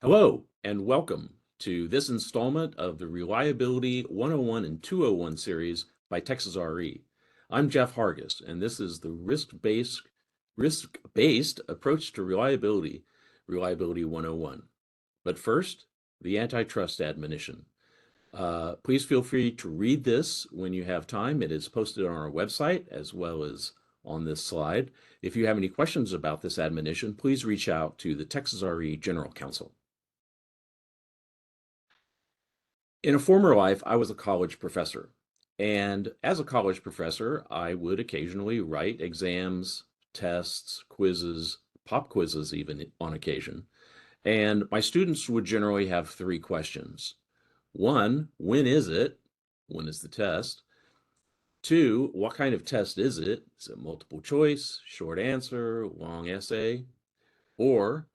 Hello, and welcome to this installment of the Reliability 101 and 201 series by Texas RE. I'm Jeff Hargis, and this is the risk-based approach to reliability, Reliability 101. But first, the antitrust admonition. Please feel free to read this when you have time. It is posted on our website as well as on this slide. If you have any questions about this admonition, please reach out to the Texas RE General Counsel. In a former life, I was a college professor. And as a college professor, I would occasionally write exams, tests, quizzes, pop quizzes, even on occasion. And my students would generally have three questions. One, when is it? When is the test? Two, what kind of test is it? Is it multiple choice, short answer, long essay? What's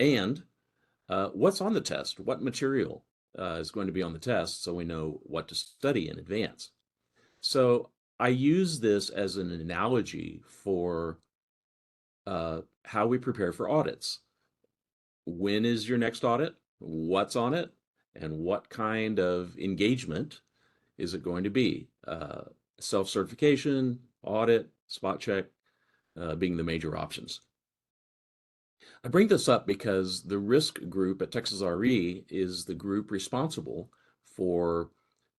on the test? What material is going to be on the test so we know what to study in advance? So I use this as an analogy for how we prepare for audits. When is your next audit? What's on it? And what kind of engagement is it going to be? Self-certification, audit, spot check, being the major options. I bring this up because the risk group at Texas RE is the group responsible for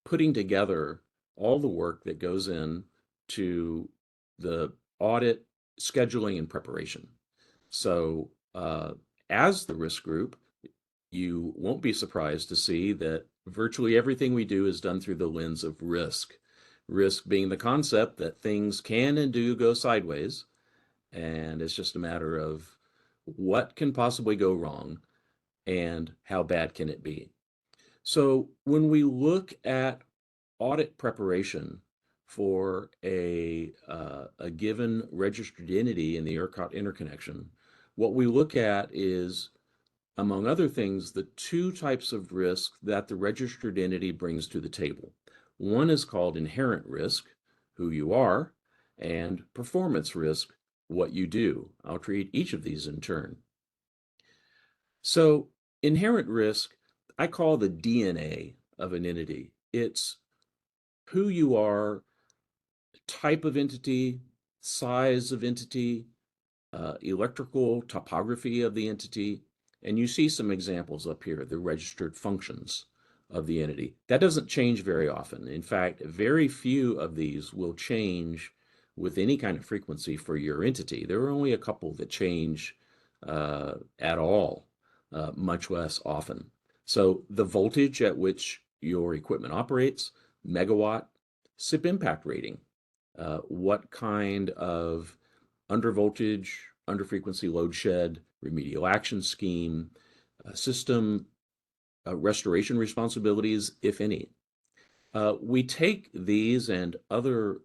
putting together all the work that goes in to the audit scheduling and preparation. So, as the risk group, you won't be surprised to see that virtually everything we do is done through the lens of risk. Risk being the concept that things can and do go sideways, and it's just a matter of what can possibly go wrong and how bad can it be. So when we look at audit preparation for a given registered entity in the ERCOT interconnection, what we look at is, among other things, the two types of risk that the registered entity brings to the table. One is called inherent risk, who you are, and performance risk, what you do. I'll treat each of these in turn. So inherent risk, I call the DNA of an entity. It's who you are, type of entity, size of entity, electrical topography of the entity, and you see some examples up here, the registered functions of the entity. That doesn't change very often. In fact, very few of these will change with any kind of frequency for your entity. There are only a couple that change at all, much less often. So the voltage at which your equipment operates, megawatt, SIP impact rating, what kind of under voltage, under frequency load shed, remedial action scheme, system restoration responsibilities, if any. We take these and other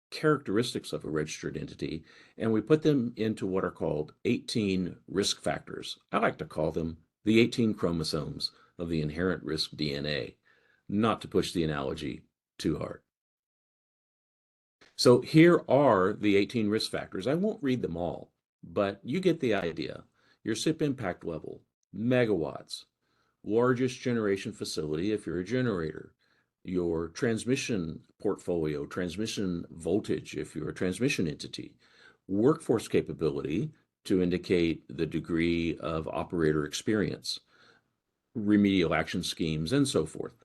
characteristics of a registered entity and we put them into what are called 18 risk factors. I like to call them the 18 chromosomes of the inherent risk DNA, not to push the analogy too hard. So here are the 18 risk factors. I won't read them all, but you get the idea. Your SIP impact level, megawatts, largest generation facility if you're a generator, your transmission portfolio, transmission voltage if you're a transmission entity, workforce capability to indicate the degree of operator experience, remedial action schemes, and so forth.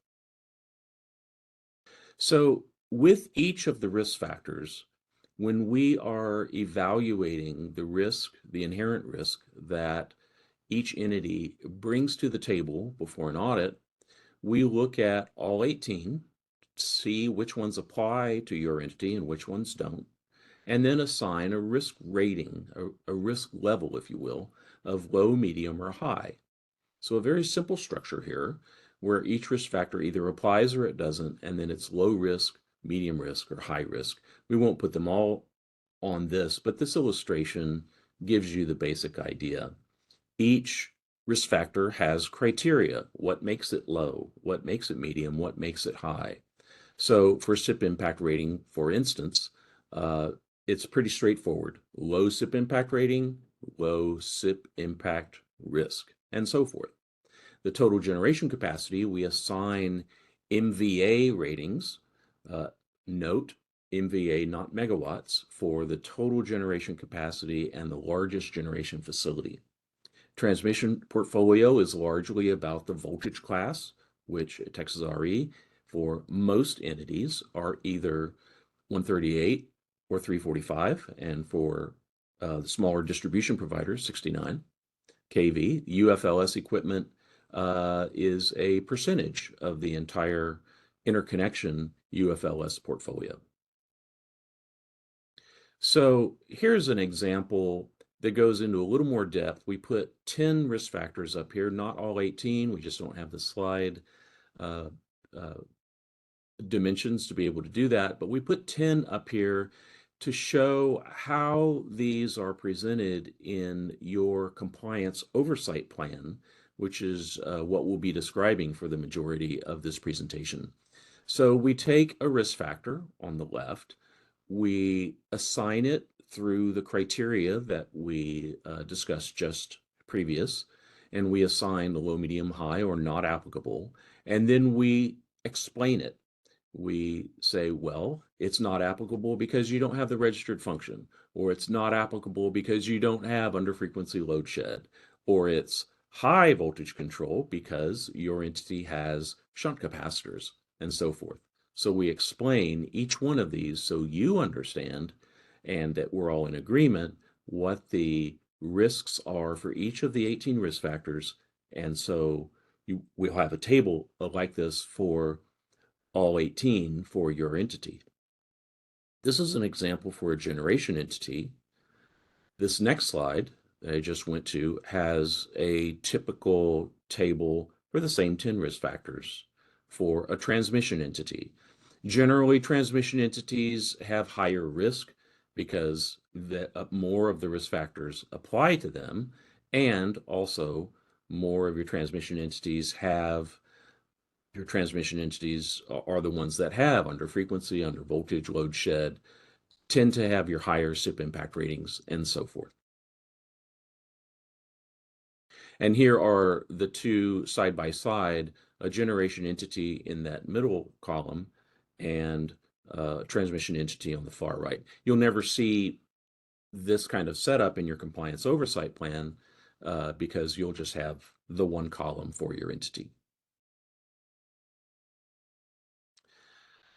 So with each of the risk factors, when we are evaluating the risk, the inherent risk that each entity brings to the table before an audit, we look at all 18, see which ones apply to your entity and which ones don't, and then assign a risk rating, a risk level, if you will, of low, medium, or high. So a very simple structure here where each risk factor either applies or it doesn't, and then it's low risk, medium risk, or high risk. We won't put them all on this, but this illustration gives you the basic idea. Each risk factor has criteria. What makes it low? What makes it medium? What makes it high? So for SIP impact rating, for instance, it's pretty straightforward. Low SIP impact rating, low SIP impact risk, and so forth. The total generation capacity, we assign MVA ratings. Note, MVA, not megawatts, for the total generation capacity and the largest generation facility. Transmission portfolio is largely about the voltage class, which at Texas RE for most entities are either 138 or 345, and for the smaller distribution providers, 69 kV. UFLS equipment is a percentage of the entire interconnection UFLS portfolio. So here's an example that goes into a little more depth. We put 10 risk factors up here, not all 18. We just don't have the slide uh, uh, dimensions to be able to do that, but we put 10 up here to show how these are presented in your compliance oversight plan, which is what we'll be describing for the majority of this presentation. So we take a risk factor on the left, we assign it through the criteria that we discussed just previous, and we assign the low, medium, high, or not applicable, and then we explain it. We say, well, it's not applicable because you don't have the registered function, or it's not applicable because you don't have under frequency load shed, or it's high voltage control because your entity has shunt capacitors, and so forth. So we explain each one of these so you understand and that we're all in agreement what the risks are for each of the 18 risk factors. And so we'll have a table like this for all 18 for your entity. This is an example for a generation entity. This next slide that I just went to has a typical table for the same 10 risk factors for a transmission entity. Generally, transmission entities have higher risk because more of the risk factors apply to them, and also more of your transmission entities are the ones that have under frequency, under voltage, load shed, tend to have your higher SIP impact ratings, and so forth. And here are the two side by side, a generation entity in that middle column and a transmission entity on the far right. You'll never see this kind of setup in your compliance oversight plan because you'll just have the one column for your entity.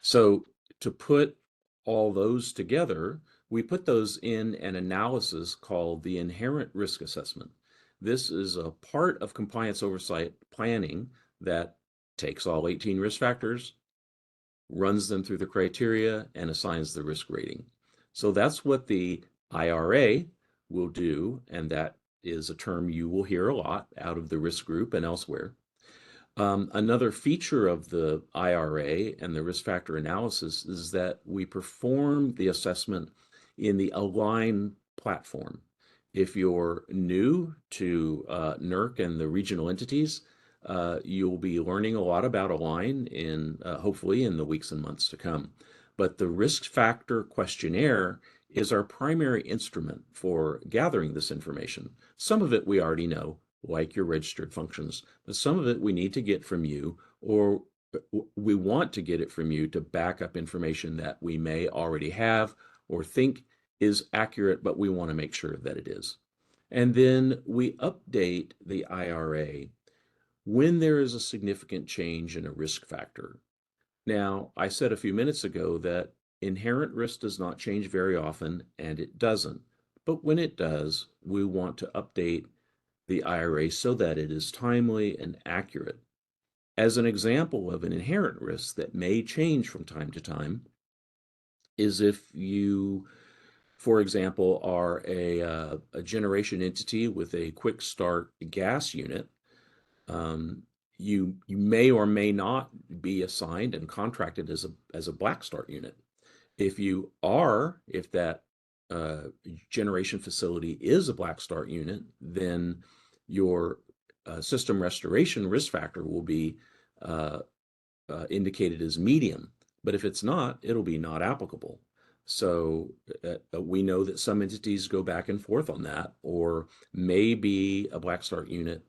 So to put all those together, we put those in an analysis called the inherent risk assessment. This is a part of compliance oversight planning that takes all 18 risk factors, runs them through the criteria, and assigns the risk rating. So that's what the IRA will do, and that is a term you will hear a lot out of the risk group and elsewhere. Another feature of the IRA and the risk factor analysis is that we perform the assessment in the Align platform. If you're new to NERC and the regional entities, you'll be learning a lot about Align hopefully in the weeks and months to come. But the risk factor questionnaire is our primary instrument for gathering this information. Some of it we already know, like your registered functions, but some of it we need to get from you, or we want to get it from you to back up information that we may already have or think is accurate, but we want to make sure that it is. And then we update the IRA when there is a significant change in a risk factor. Now, I said a few minutes ago that inherent risk does not change very often, and it doesn't. But when it does, we want to update the IRA so that it is timely and accurate. As an example of an inherent risk that may change from time to time is if you, for example, are a generation entity with a quick start gas unit. You may or may not be assigned and contracted as a black start unit. If that generation facility is a black start unit, then your system restoration risk factor will be indicated as medium. But if it's not, it'll be not applicable. So we know that some entities go back and forth on that, or may be a black start unit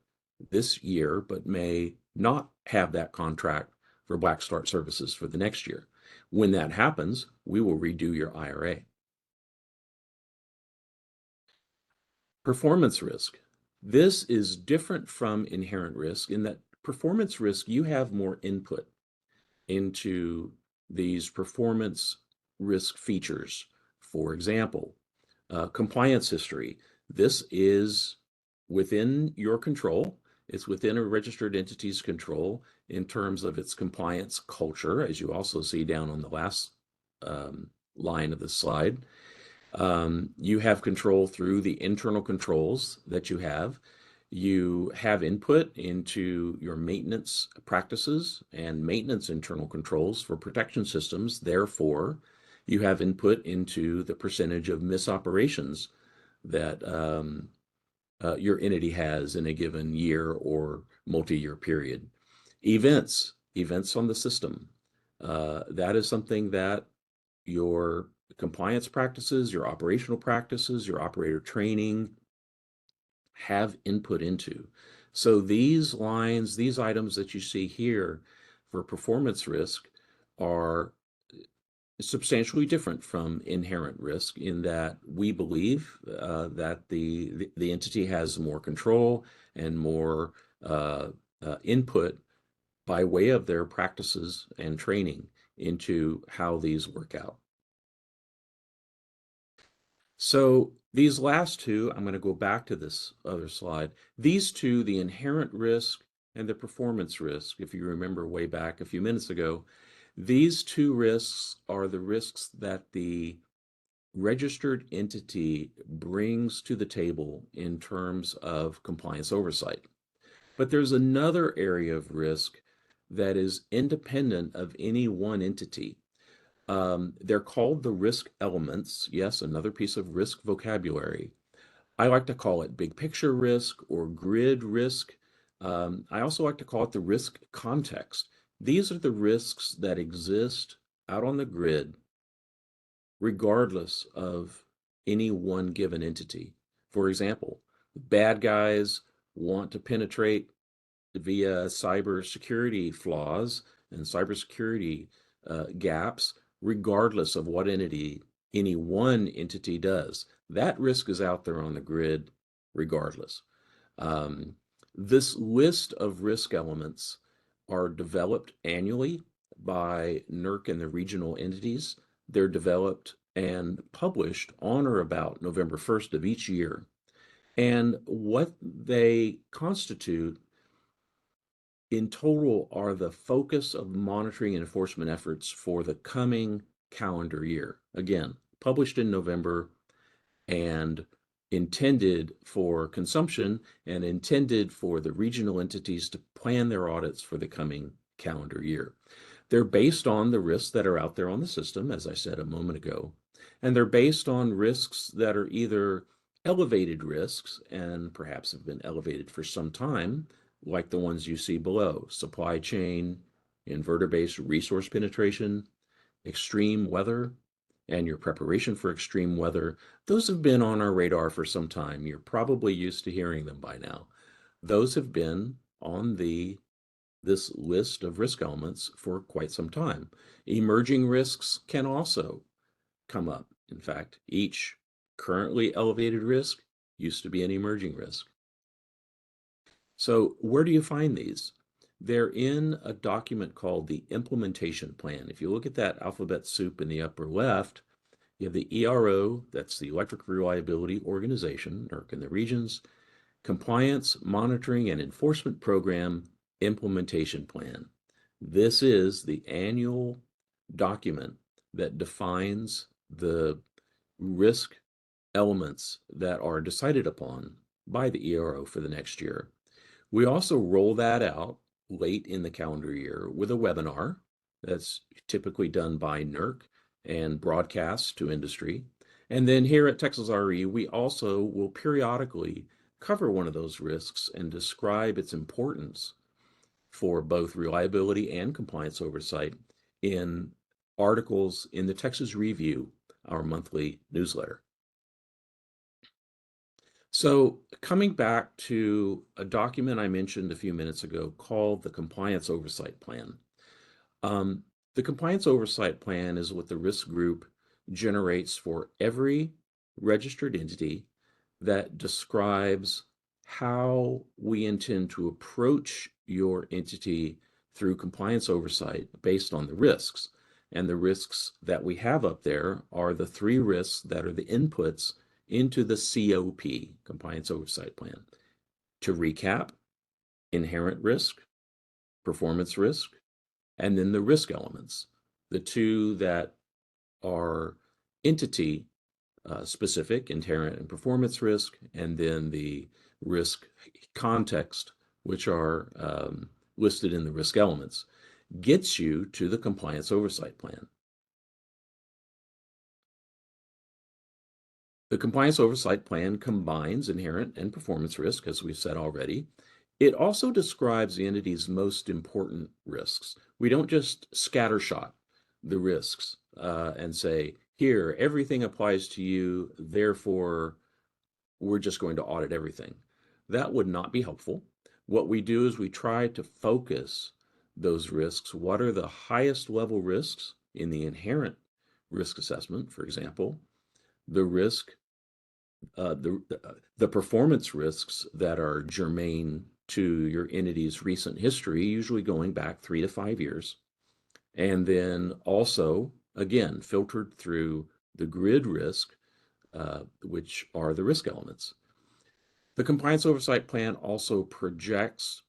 this year, but may not have that contract for Black Start services for the next year. When that happens, we will redo your IRA. Performance risk. This is different from inherent risk in that performance risk, you have more input into these performance risk features. For example, compliance history. This is within your control. It's within a registered entity's control in terms of its compliance culture, as you also see down on the last line of the slide. You have control through the internal controls that you have. You have input into your maintenance practices and maintenance internal controls for protection systems. Therefore, you have input into the percentage of misoperations that your entity has in a given year or multi-year period. Events on the system. That is something that your compliance practices, your operational practices, your operator training have input into. So these lines, these items that you see here for performance risk are substantially different from inherent risk in that we believe that the entity has more control and more input by way of their practices and training into how these work out. So these last two, I'm going to go back to this other slide. These two, the inherent risk and the performance risk, if you remember way back a few minutes ago, these two risks are the risks that the registered entity brings to the table in terms of compliance oversight. But there's another area of risk that is independent of any one entity. They're called the risk elements. Yes, another piece of risk vocabulary. I like to call it big picture risk or grid risk. I also like to call it the risk context. These are the risks that exist out on the grid, regardless of any one given entity. For example, bad guys want to penetrate via cybersecurity flaws and cybersecurity gaps, regardless of what entity any one entity does. That risk is out there on the grid regardless. This list of risk elements are developed annually by NERC and the regional entities. They're developed and published on or about November 1st of each year. And what they constitute in total are the focus of monitoring and enforcement efforts for the coming calendar year. Again, published in November and intended for consumption and intended for the regional entities to plan their audits for the coming calendar year. They're based on the risks that are out there on the system, as I said a moment ago, and they're based on risks that are either elevated risks and perhaps have been elevated for some time, like the ones you see below: supply chain, inverter-based resource penetration, extreme weather, and your preparation for extreme weather. Those have been on our radar for some time. You're probably used to hearing them by now. Those have been on this list of risk elements for quite some time. Emerging risks can also come up. In fact, each currently elevated risk used to be an emerging risk. So where do you find these? They're in a document called the Implementation Plan. If you look at that alphabet soup in the upper left, you have the ERO, that's the Electric Reliability Organization, NERC in the regions, Compliance, Monitoring, and Enforcement Program Implementation Plan. This is the annual document that defines the risk elements that are decided upon by the ERO for the next year. We also roll that out late in the calendar year with a webinar that's typically done by NERC and broadcast to industry. And then here at Texas RE, we also will periodically cover one of those risks and describe its importance for both reliability and compliance oversight in articles in the Texas Review, our monthly newsletter. So, coming back to a document I mentioned a few minutes ago called the Compliance Oversight Plan. Um, the Compliance Oversight Plan is what the risk group generates for every registered entity that describes how we intend to approach your entity through compliance oversight based on the risks. And the risks that we have up there are the three risks that are the inputs into the COP, Compliance Oversight Plan. To recap, inherent risk, performance risk, and then the risk elements, the two that are entity specific, inherent and performance risk, and then the risk context, which are listed in the risk elements, gets you to the compliance oversight plan. The compliance oversight plan combines inherent and performance risk, as we've said already. It also describes the entity's most important risks. We don't just scattershot the risks and say, here, everything applies to you, therefore we're just going to audit everything. That would not be helpful. What we do is we try to focus those risks. What are the highest level risks in the inherent risk assessment, for example, the risk, the performance risks that are germane to your entity's recent history, usually going back 3 to 5 years, and then also, again, filtered through the grid risk, which are the risk elements. The compliance oversight plan also projects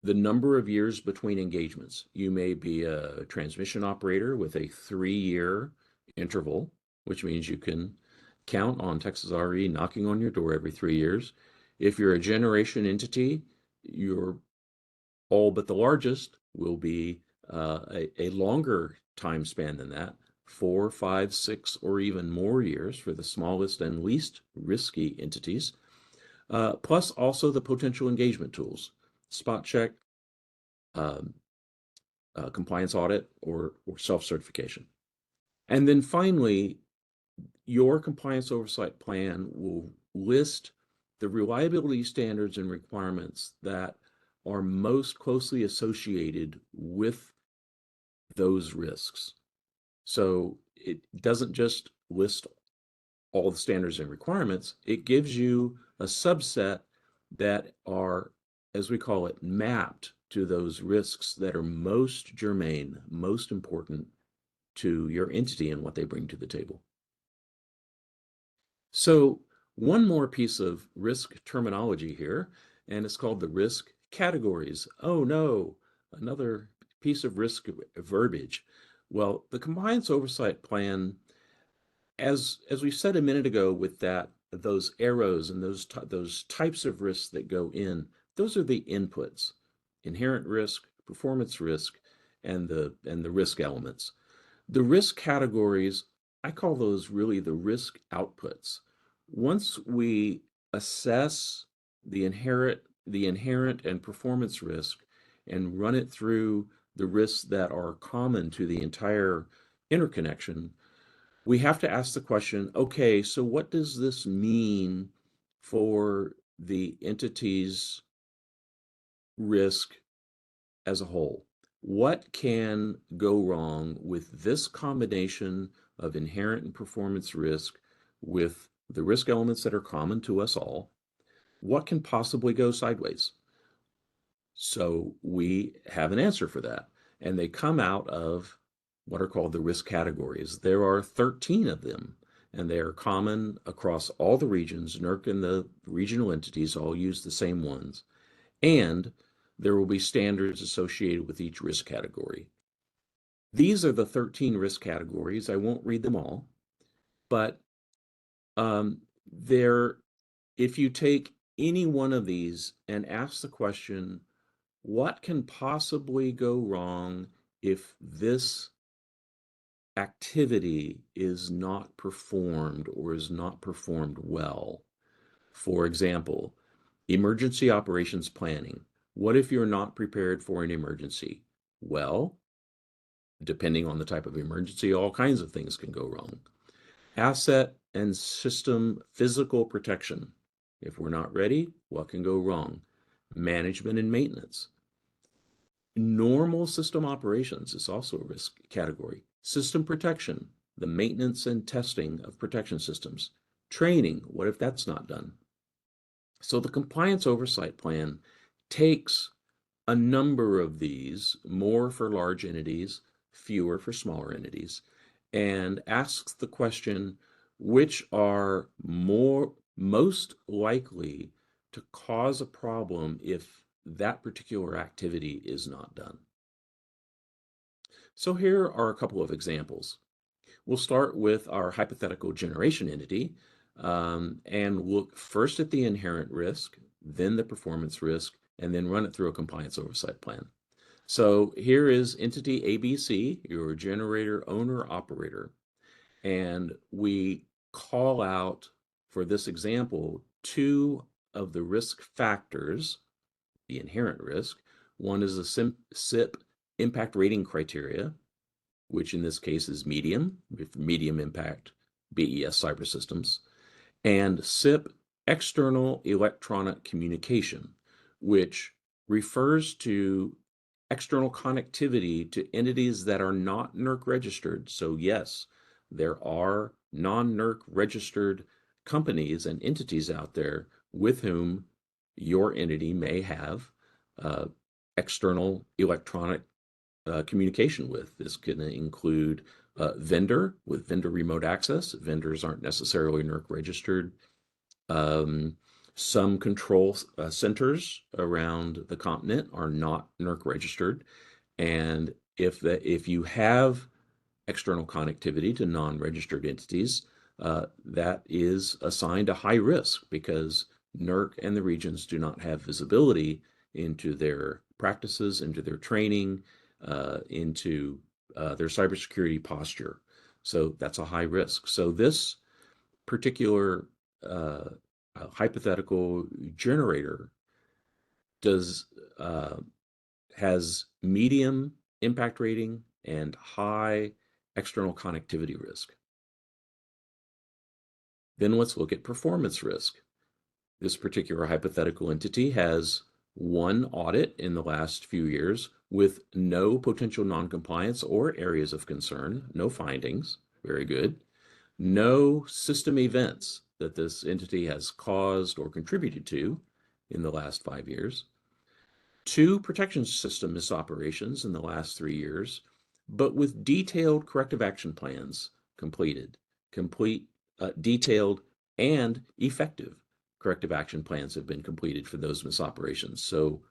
the number of years between engagements. You may be a transmission operator with a 3-year interval, which means you can count on Texas RE knocking on your door every 3 years. If you're a generation entity, your all but the largest will be a longer time span than that, 4, 5, 6, or even more years for the smallest and least risky entities. Plus also the potential engagement tools, spot check, um, compliance audit, or self-certification. And then finally, your compliance oversight plan will list the reliability standards and requirements that are most closely associated with those risks. So it doesn't just list all the standards and requirements, it gives you a subset that are, as we call it, mapped to those risks that are most germane, most important to your entity and what they bring to the table. So one more piece of risk terminology here, and it's called the risk categories. Oh no, another piece of risk verbiage. Well, the compliance oversight plan, as we said a minute ago, with that those arrows and those types of risks that go in, those are the inputs: inherent risk, performance risk, and the risk elements. The risk categories, I call those really the risk outputs. Once we assess the inherent and performance risk and run it through the risks that are common to the entire interconnection, we have to ask the question, okay, so what does this mean for the entity's risk as a whole? What can go wrong with this combination of inherent and performance risk with the risk elements that are common to us all? What can possibly go sideways? So we have an answer for that. And they come out of what are called the risk categories. There are 13 of them, and they are common across all the regions. NERC and the regional entities all use the same ones. And there will be standards associated with each risk category. These are the 13 risk categories. I won't read them all, but there, if you take any one of these and ask the question, what can possibly go wrong if this activity is not performed or is not performed well? For example, emergency operations planning. What if you're not prepared for an emergency? Well, depending on the type of emergency, all kinds of things can go wrong. Asset and system physical protection. If we're not ready, what can go wrong? Management and maintenance. Normal system operations is also a risk category. System protection, the maintenance and testing of protection systems. Training, what if that's not done? So the compliance oversight plan takes a number of these, more for large entities, fewer for smaller entities, and asks the question, which are most likely to cause a problem if that particular activity is not done. So here are a couple of examples. We'll start with our hypothetical generation entity, and look first at the inherent risk, then the performance risk, and then run it through a compliance oversight plan. So here is entity ABC, your generator owner operator, and we call out, for this example, two of the risk factors, the inherent risk. One is the SIP impact rating criteria, which in this case is medium, with medium impact BES cyber systems, and SIP external electronic communication, which refers to external connectivity to entities that are not NERC registered. So yes, there are non-NERC registered companies and entities out there with whom your entity may have external electronic communication with. This can include vendor with vendor remote access. Vendors aren't necessarily NERC registered. Some control centers around the continent are not NERC registered. And if you have external connectivity to non-registered entities, that is assigned a high risk because NERC and the regions do not have visibility into their practices, into their training, into their cybersecurity posture. So that's a high risk. So this particular hypothetical generator has medium impact rating and high external connectivity risk. Then let's look at performance risk. This particular hypothetical entity has one audit in the last few years with no potential noncompliance or areas of concern, no findings, very good. No system events that this entity has caused or contributed to in the last 5 years. 2 protection system misoperations in the last 3 years, but with detailed corrective action plans completed. Detailed and effective corrective action plans have been completed for those misoperations. So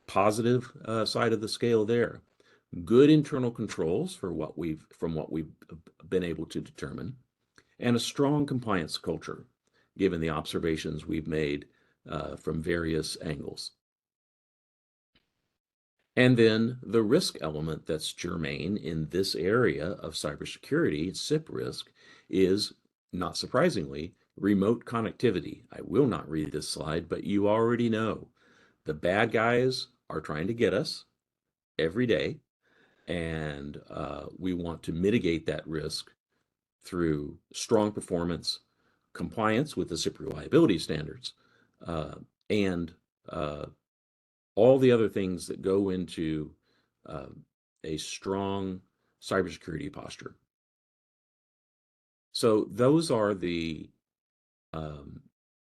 positive side of the scale there. Good internal controls from what we've been able to determine, and a strong compliance culture, given the observations we've made from various angles. And then the risk element that's germane in this area of cybersecurity, SIP risk, is, not surprisingly, remote connectivity. I will not read this slide, but you already know the bad guys are trying to get us every day, and we want to mitigate that risk through strong performance, compliance with the SIP reliability standards, and all the other things that go into a strong cybersecurity posture. So those are the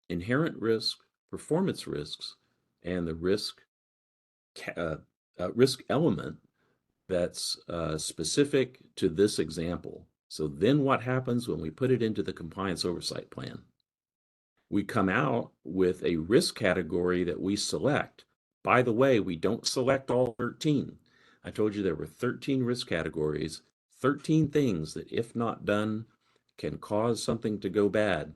inherent risk, performance risks, and the risk element that's specific to this example. So then what happens when we put it into the compliance oversight plan? We come out with a risk category that we select. By the way, we don't select all 13. I told you there were 13 risk categories, 13 things that, if not done, can cause something to go bad.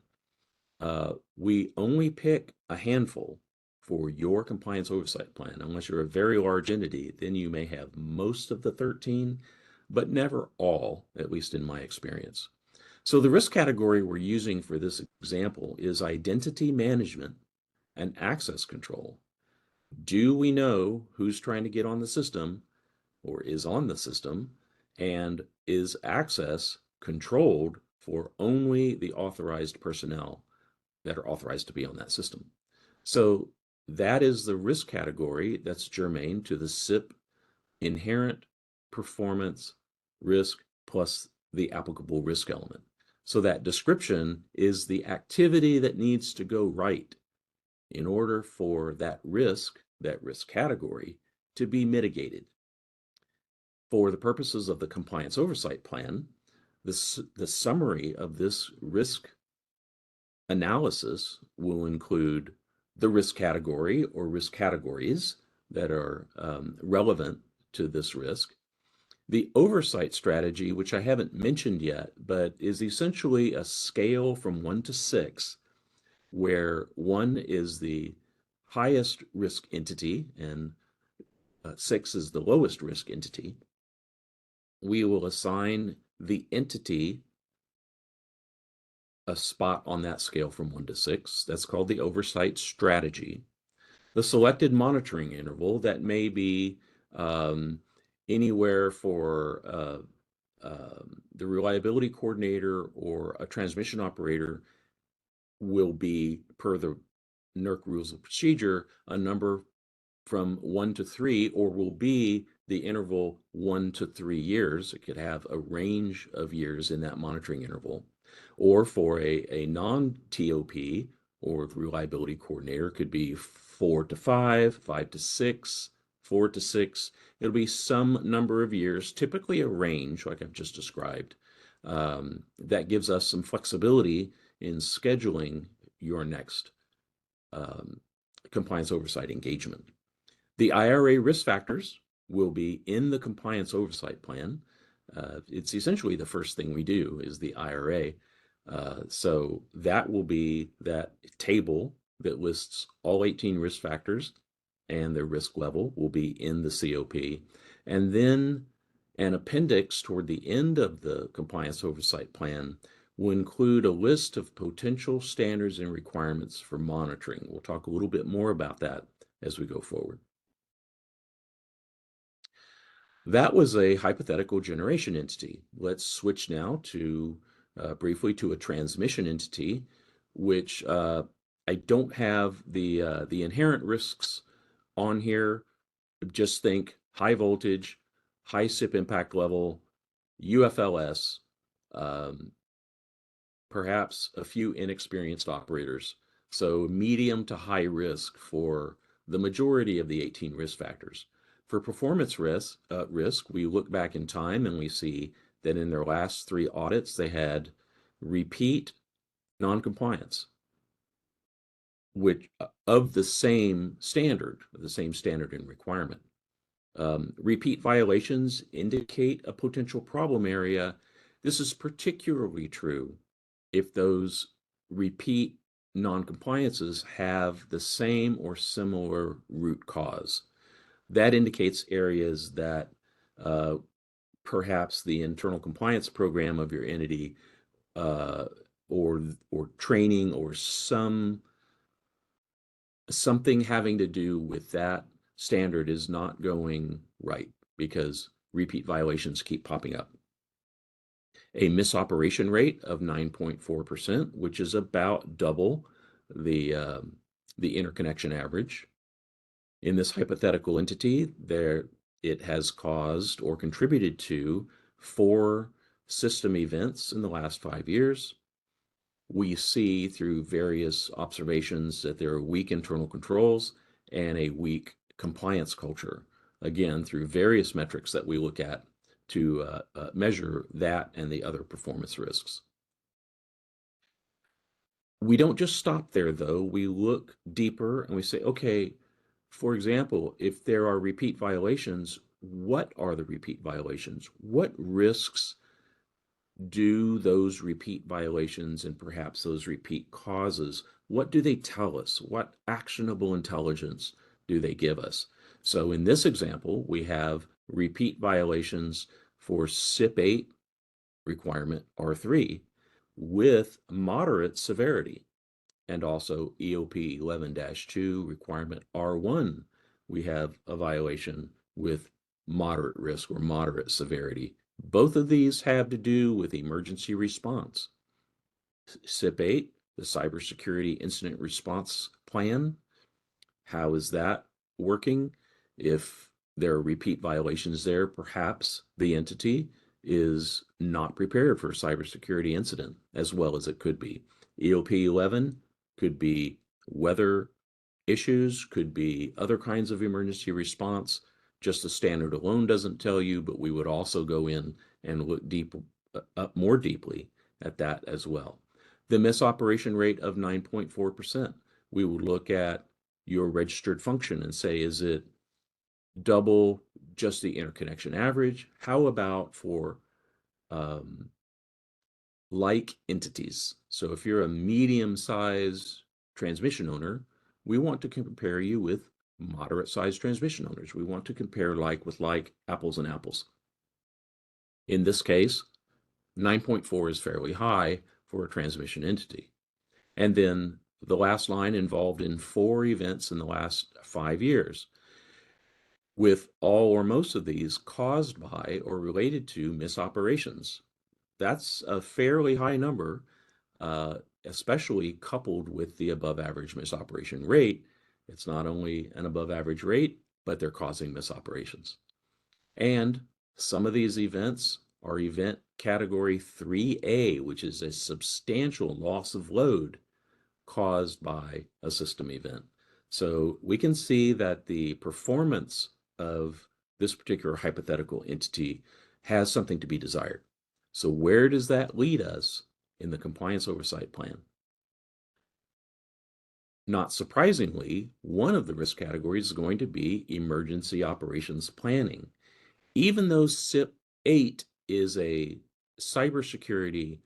We only pick a handful for your compliance oversight plan. Unless you're a very large entity, then you may have most of the 13, but never all, at least in my experience. So the risk category we're using for this example is identity management and access control. Do we know who's trying to get on the system or is on the system, and is access controlled for only the authorized personnel that are authorized to be on that system. So that is the risk category that's germane to the SIP inherent performance risk plus the applicable risk element. So that description is the activity that needs to go right in order for that risk category, to be mitigated. For the purposes of the compliance oversight plan, the summary of this risk analysis will include the risk category or risk categories that are relevant to this risk, the oversight strategy, which I haven't mentioned yet, but is essentially a scale from 1 to 6, where 1 is the highest risk entity and 6 is the lowest risk entity. We will assign the entity a spot on that scale from 1 to 6. That's called the oversight strategy. The selected monitoring interval, that may be anywhere for the reliability coordinator or a transmission operator, will be, per the NERC rules of procedure, a number from 1 to 3, or will be the interval 1 to 3 years. It could have a range of years in that monitoring interval. Or for a non-TOP or reliability coordinator, could be 4 to 5, 5 to 6, 4 to 6. It'll be some number of years, typically a range, like I've just described. That gives us some flexibility in scheduling your next compliance oversight engagement. The IRA risk factors will be in the compliance oversight plan. It's essentially the first thing we do is the IRA. So that will be that table that lists all 18 risk factors, and their risk level will be in the COP. And then an appendix toward the end of the compliance oversight plan will include a list of potential standards and requirements for monitoring. We'll talk a little bit more about that as we go forward. That was a hypothetical generation entity. Let's switch now to briefly to a transmission entity, which I don't have the inherent risks on here. Just think high voltage, high SIP impact level, UFLS, perhaps a few inexperienced operators. So medium to high risk for the majority of the 18 risk factors. For performance risk, we look back in time and we see that in their last 3 audits, they had repeat noncompliance, which of the same standard and requirement. Repeat violations indicate a potential problem area. This is particularly true if those repeat noncompliances have the same or similar root cause. That indicates areas that perhaps the internal compliance program of your entity or training or something having to do with that standard is not going right, because repeat violations keep popping up. A misoperation rate of 9.4%, which is about double the interconnection average. In this hypothetical entity, it has caused or contributed to 4 system events in the last 5 years. We see through various observations that there are weak internal controls and a weak compliance culture, again, through various metrics that we look at to measure that and the other performance risks. We don't just stop there, though. We look deeper and we say, okay, for example, if there are repeat violations, what are the repeat violations? What risks do those repeat violations and perhaps those repeat causes, what do they tell us? What actionable intelligence do they give us? So in this example, we have repeat violations for SIP 8 requirement R3 with moderate severity, and also EOP 11-2 requirement R1. We have a violation with moderate risk or moderate severity. Both of these have to do with emergency response. SIP 8 the cybersecurity incident response plan. How is that working? If there are repeat violations there, perhaps the entity is not prepared for a cybersecurity incident as well as it could be. EOP 11 could be weather issues, could be other kinds of emergency response. Just the standard alone doesn't tell you, but we would also go in and look more deeply at that as well. The misoperation rate of 9.4%. We would look at your registered function and say, is it double just the interconnection average? How about for like entities? So if you're a medium-sized transmission owner, we want to compare you with moderate-sized transmission owners. We want to compare like with like, apples and apples. In this case, 9.4 is fairly high for a transmission entity. And then the last line, involved in 4 events in the last 5 years, with all or most of these caused by or related to misoperations. That's a fairly high number, especially coupled with the above average misoperation rate. It's not only an above average rate, but they're causing misoperations. And some of these events are event category 3A, which is a substantial loss of load caused by a system event. So we can see that the performance of this particular hypothetical entity has something to be desired. So where does that lead us in the compliance oversight plan? Not surprisingly, one of the risk categories is going to be emergency operations planning. Even though CIP 8 is a cybersecurity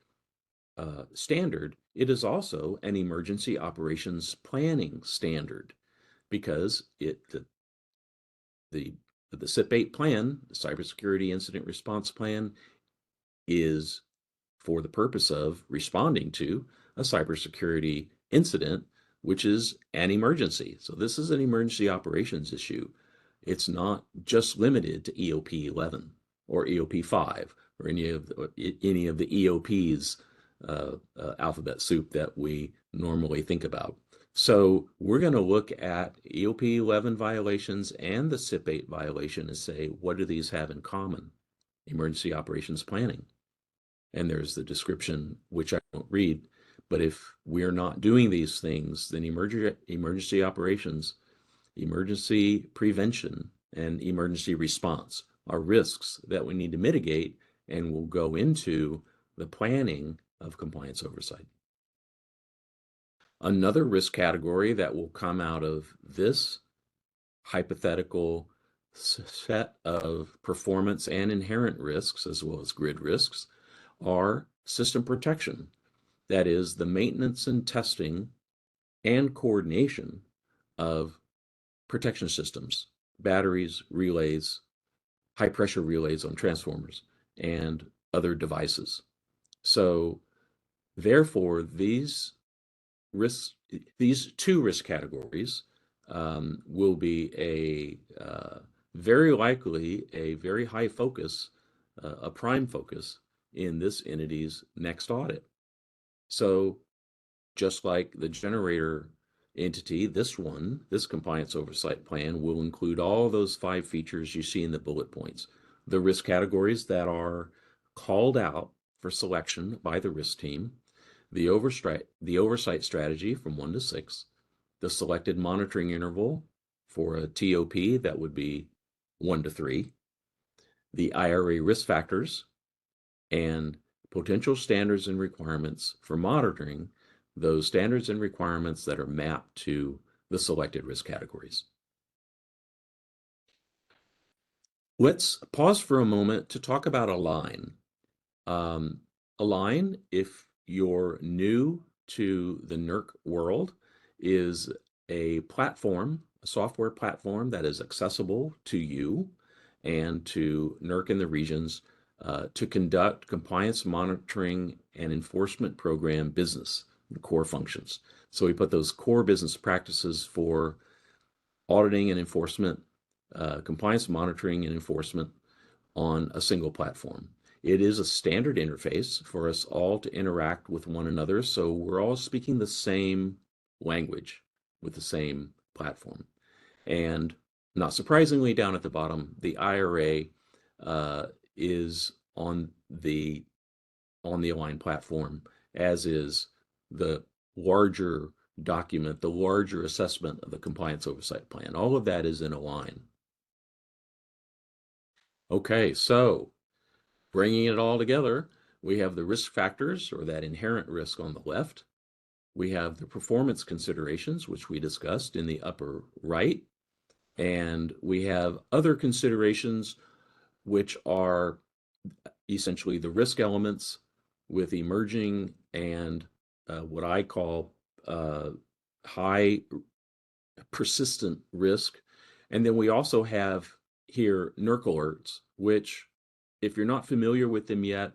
standard, it is also an emergency operations planning standard, because the CIP 8 plan, the Cybersecurity Incident Response Plan, is for the purpose of responding to a cybersecurity incident, which is an emergency. So this is an emergency operations issue. It's not just limited to EOP 11 or EOP 5 or any of the EOPs alphabet soup that we normally think about. So we're going to look at EOP 11 violations and the CIP 8 violation and say, what do these have in common? Emergency operations planning. And there's the description, which I won't read. But if we're not doing these things, then emergency operations, emergency prevention, and emergency response are risks that we need to mitigate and will go into the planning of compliance oversight. Another risk category that will come out of this hypothetical set of performance and inherent risks, as well as grid risks, are system protection. That is, the maintenance and testing and coordination of protection systems, batteries, relays, high pressure relays on transformers, and other devices. So therefore, these two risk categories will be very likely a very high focus, a prime focus in this entity's next audit. So just like the generator entity, this compliance oversight plan will include all those 5 features you see in the bullet points. The risk categories that are called out for selection by the risk team, the oversight strategy from 1 to 6, the selected monitoring interval for a TOP that would be 1 to 3, the IRA risk factors, and potential standards and requirements for monitoring those standards and requirements that are mapped to the selected risk categories. Let's pause for a moment to talk about Align. Align, if you're new to the NERC world, is a platform, a software platform that is accessible to you and to NERC in the regions to conduct compliance monitoring and enforcement program business core functions. So we put those core business practices for auditing and enforcement, compliance monitoring and enforcement on a single platform. It is a standard interface for us all to interact with one another, so we're all speaking the same language with the same platform. And not surprisingly, down at the bottom, the IRA is on the Align platform, as is the larger document, the larger assessment of the compliance oversight plan. All of that is in Align. Okay, so bringing it all together, we have the risk factors, or that inherent risk, on the left. We have the performance considerations, which we discussed, in the upper right. And we have other considerations, which are essentially the risk elements with emerging and what I call high persistent risk. And then we also have here NERC alerts, which, if you're not familiar with them yet,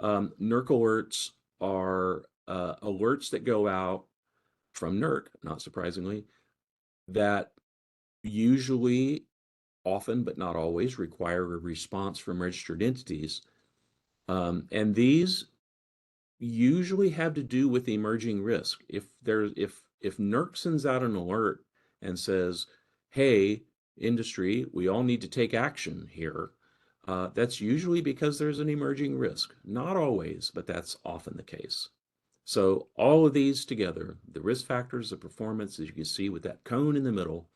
NERC alerts are alerts that go out from NERC, not surprisingly, that usually, often, but not always, require a response from registered entities. And these usually have to do with emerging risk. If NERC sends out an alert and says, "Hey, industry, we all need to take action here," that's usually because there's an emerging risk. Not always, but that's often the case. So all of these together, the risk factors, the performance, as you can see with that cone in the middle,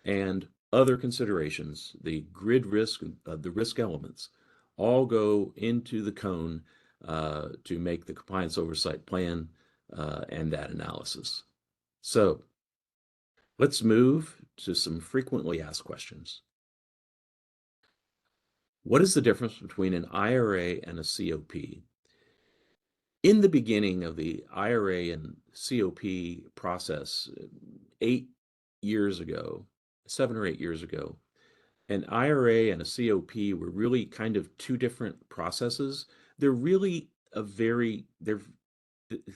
and other considerations, the grid risk, the risk elements, all go into the cone to make the compliance oversight plan and that analysis. So let's move to some frequently asked questions. What is the difference between an IRA and a COP? In the beginning of the IRA and COP process, 8 years ago, 7 or 8 years ago, an IRA and a COP were really kind of two different processes. They're really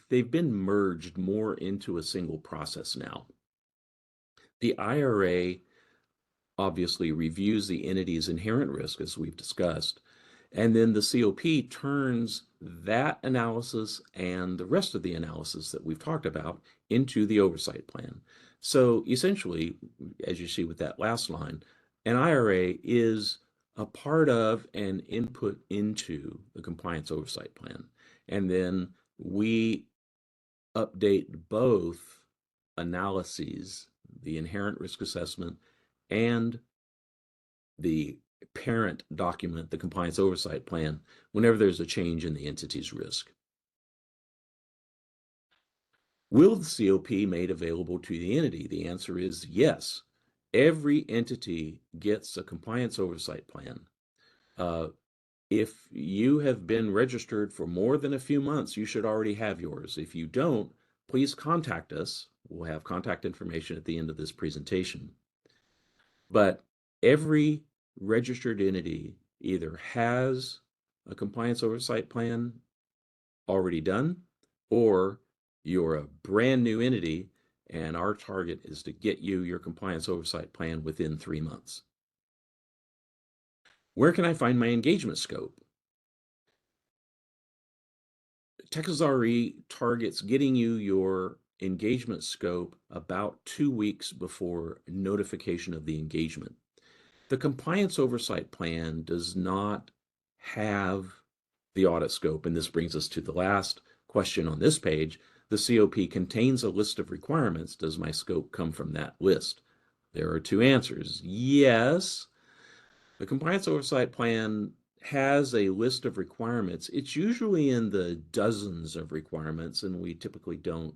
they've been merged more into a single process now. The IRA obviously reviews the entity's inherent risk, as we've discussed, and then the COP turns that analysis and the rest of the analysis that we've talked about into the oversight plan. So essentially, as you see with that last line, an IRA is a part of and input into the compliance oversight plan. And then we update both analyses, the inherent risk assessment and the parent document, the compliance oversight plan, whenever there's a change in the entity's risk. Will the COP made available to the entity? The answer is yes. Every entity gets a compliance oversight plan. If you have been registered for more than a few months, you should already have yours. If you don't, please contact us. We'll have contact information at the end of this presentation. But every registered entity either has a compliance oversight plan already done, or you're a brand new entity, and our target is to get you your compliance oversight plan within 3 months. Where can I find my engagement scope? Texas RE targets getting you your engagement scope about 2 weeks before notification of the engagement. The compliance oversight plan does not have the audit scope, and this brings us to the last question on this page. The COP contains a list of requirements. Does my scope come from that list? There are two answers. Yes, the compliance oversight plan has a list of requirements. It's usually in the dozens of requirements, and we typically don't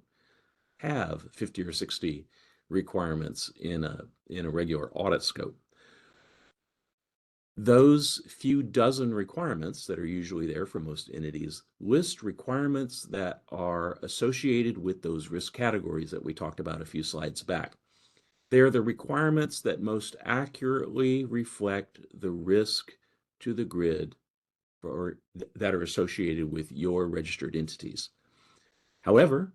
have 50 or 60 requirements in a regular audit scope. Those few dozen requirements that are usually there for most entities list requirements that are associated with those risk categories that we talked about a few slides back. They're the requirements that most accurately reflect the risk to the grid or that are associated with your registered entities. However,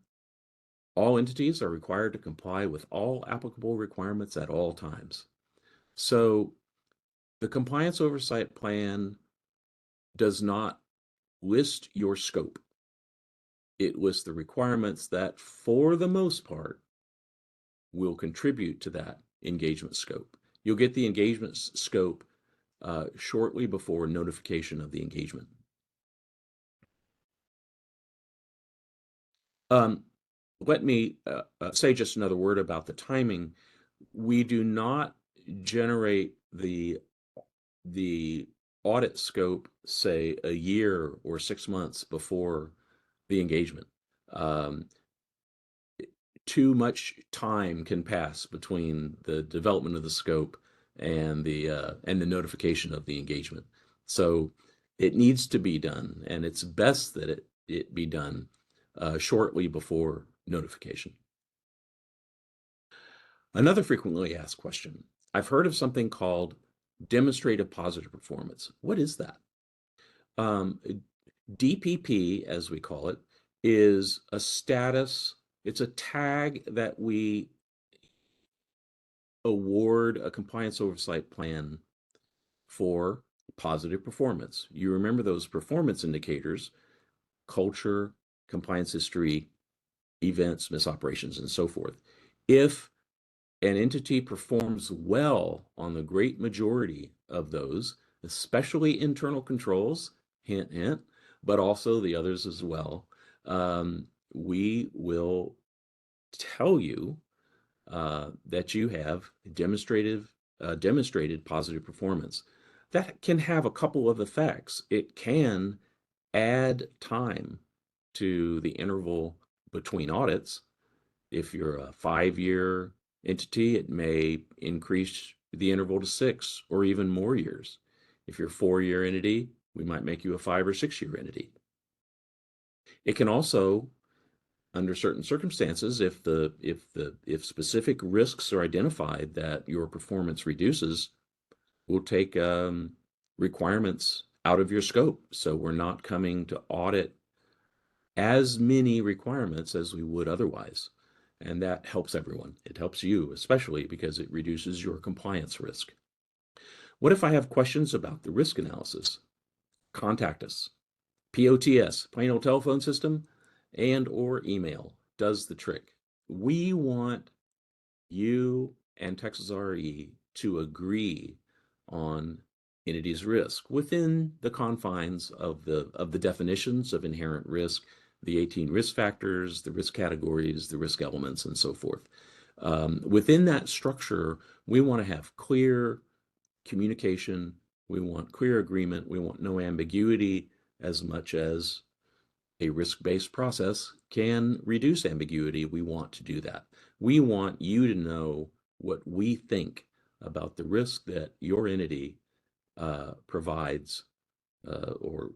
all entities are required to comply with all applicable requirements at all times. So the compliance oversight plan does not list your scope. It lists the requirements that, for the most part, will contribute to that engagement scope. You'll get the engagement scope shortly before notification of the engagement. Let me say just another word about the timing. We do not generate the audit scope, say, a year or 6 months before the engagement. Too much time can pass between the development of the scope and the notification of the engagement. So it needs to be done, and it's best that it be done shortly before notification. Another frequently asked question: I've heard of something called demonstrated positive performance. What is that? Um, DPP, as we call it, is a status, it's a tag that we award a compliance oversight plan for positive performance. You remember those performance indicators: culture, compliance history, events, misoperations, and so forth. If an entity performs well on the great majority of those, especially internal controls, hint, hint, but also the others as well, we will tell you that you have demonstrated positive performance. That can have a couple of effects. It can add time to the interval between audits. If you're a 5-year entity, it may increase the interval to 6 or even more years. If you're a 4-year entity, we might make you a 5 or 6-year entity. It can also, under certain circumstances, if specific risks are identified that your performance reduces, we'll take requirements out of your scope. So we're not coming to audit as many requirements as we would otherwise. And that helps everyone. It helps you, especially because it reduces your compliance risk. What if I have questions about the risk analysis? Contact us. POTS, plain old telephone system, and or email does the trick. We want you and Texas RE to agree on entity's risk within the confines of the definitions of inherent risk, the 18 risk factors, the risk categories, the risk elements, and so forth. Within that structure, we want to have clear communication. We want clear agreement. We want no ambiguity, as much as a risk-based process can reduce ambiguity. We want to do that. We want you to know what we think about the risk that your entity provides or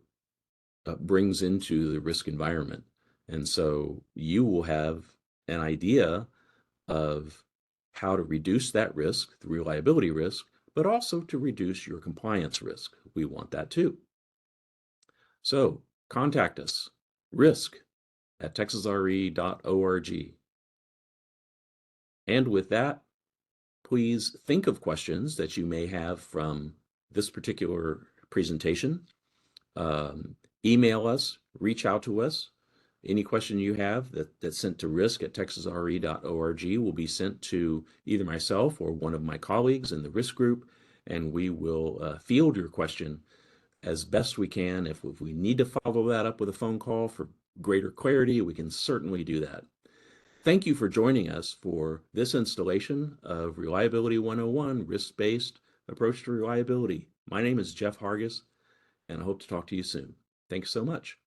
brings into the risk environment. And so you will have an idea of how to reduce that risk, the reliability risk, but also to reduce your compliance risk. We want that too. So contact us, risk@texasre.org. And with that, please think of questions that you may have from this particular presentation. Email us, reach out to us. Any question you have that's sent to risk@texasre.org will be sent to either myself or one of my colleagues in the risk group, and we will field your question as best we can. If we need to follow that up with a phone call for greater clarity, we can certainly do that. Thank you for joining us for this installation of Reliability 101, Risk-Based Approach to Reliability. My name is Jeff Hargis, and I hope to talk to you soon. Thanks so much.